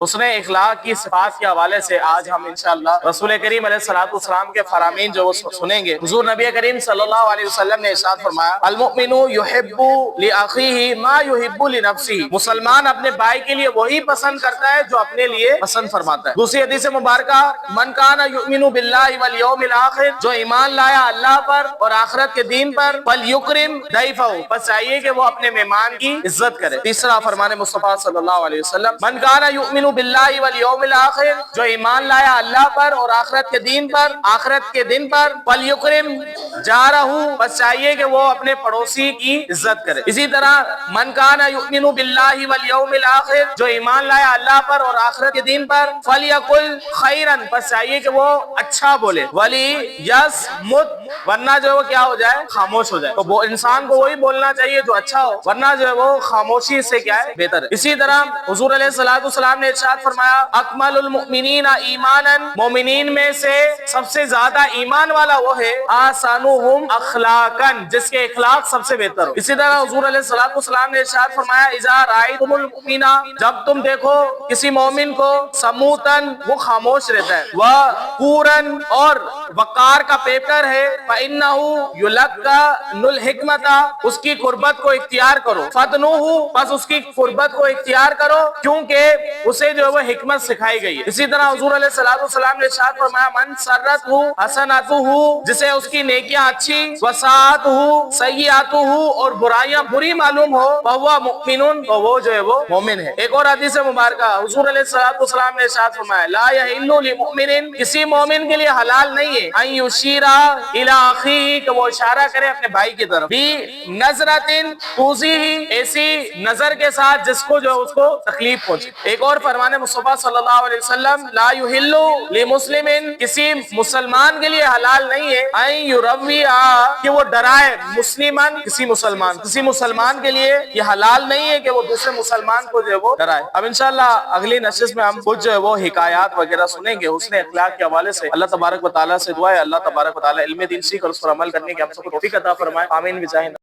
حسن اخلاق کی صفات کے حوالے سے آج ہم انشاءاللہ رسول کریم علیہ الصلوۃ والسلام کے فرامین جو سنیں گے۔ حضور نبی کریم صلی اللہ علیہ وسلم نے ارشاد فرمایا المؤمن یحب لاخیہ ما یحب لنفسہ، مسلمان اپنے بھائی کے لیے وہی پسند کرتا ہے جو اپنے لیے پسند فرماتا ہے۔ دوسری حدیث مبارکہ من کان یؤمن باللہ والیوم الاخر، جو ایمان لایا اللہ پر اور آخرت کے دین پر، فلیکرم ضیفہ، بس چاہیے کہ وہ اپنے مہمان کی عزت کرے۔ تیسرا فرمان مصطفیٰ صلی اللہ علیہ وسلم من کان یؤمن باللہ والیوم الاخر، جو ایمان لایا اللہ پر اور آخرت کے دین پر، آخرت کے دن پر، فلیکرم جارہ، بس چاہیے کہ وہ اپنے پڑوسی کی عزت کرے۔ اسی طرح من کان یؤمن باللہ والیوم الاخر، جو ایمان لایا اللہ پر اور آخرت کے دین پر، فلیقل خیرا، بس چاہیے کہ وہ اچھا بولے، ولیصمت، ورنہ جو وہ کیا ہو جائے، خاموش ہو جائے۔ تو وہ انسان کو وہی بولنا چاہیے جو اچھا ہو، ورنہ جو ہے وہ خاموشی سے کیا ہے، بہتر ہے۔ اسی طرح حضور علیہ الصلوۃ والسلام نے ارشاد فرمایا اکمل المؤمنین ایمانا، مومنین میں سے سب سے زیادہ ایمان والا وہ ہے احسنہم اخلاقا، جس کے اخلاق سب سے بہتر ہو۔ اسی طرح حضور علیہ الصلوۃ والسلام نے ارشاد فرمایا اذا رأیتم المؤمن، جب تم دیکھو کسی مومن کو، سموتن، وہ خاموش رہتا ہے، وقورن، اور وقار کا پیکر ہے، فإنہ یلقن الحکمت، اس کی قربت کو اختیار کرو، فتنوہ، بس اس کی قربت کو اختیار کرو کیونکہ اسے جو ہے وہ حکمت سکھائی گئی ہے۔ اسی طرح حضور علیہ الصلوۃ والسلام نے ارشاد فرمایا من سرتہ حسناتہ، جسے اس کی نیکیاں اچھی، وساءتہ سیئاتہ، اور برائیاں بری معلوم ہو، فہو مؤمن، تو وہ جو ہے وہ مومن ہے۔ ایک اور حدیث مبارکہ حضور علیہ الصلوۃ والسلام نے ارشاد فرمایا لا یحل لمؤمن، کسی مومن کے لیے حلال نہیں ہے، ان یشیر الی اخیہ، کہ وہ اشارہ کرے اپنے بھائی کی طرف، بنظرۃ تؤذیہ، ایسی نظر کے ساتھ جس کو جو اس کو تکلیف پہنچے۔ ایک اور فرمان مصطفیٰ صلی اللہ علیہ وسلم لا یحل لمسلم، کسی مسلمان کے لیے حلال نہیں ہے، ان یروی، کہ وہ ڈرائے، مسلمان، کسی مسلمان کے لیے یہ حلال نہیں ہے کہ وہ دوسرے مسلمان کو جو ہے وہ ڈرائے۔ اب انشاءاللہ اگلی نشست میں ہم کچھ جو ہے وہ حکایات وغیرہ سنیں گے حسن اخلاق کے حوالے سے۔ اللہ تبارک و تعالیٰ سے دعا ہے اللہ تبارک و تعالیٰ علم دین سیکھ اور اس پر عمل کرنے کی ہم سب کو توفیق عطا فرمائے، آمین بجاہ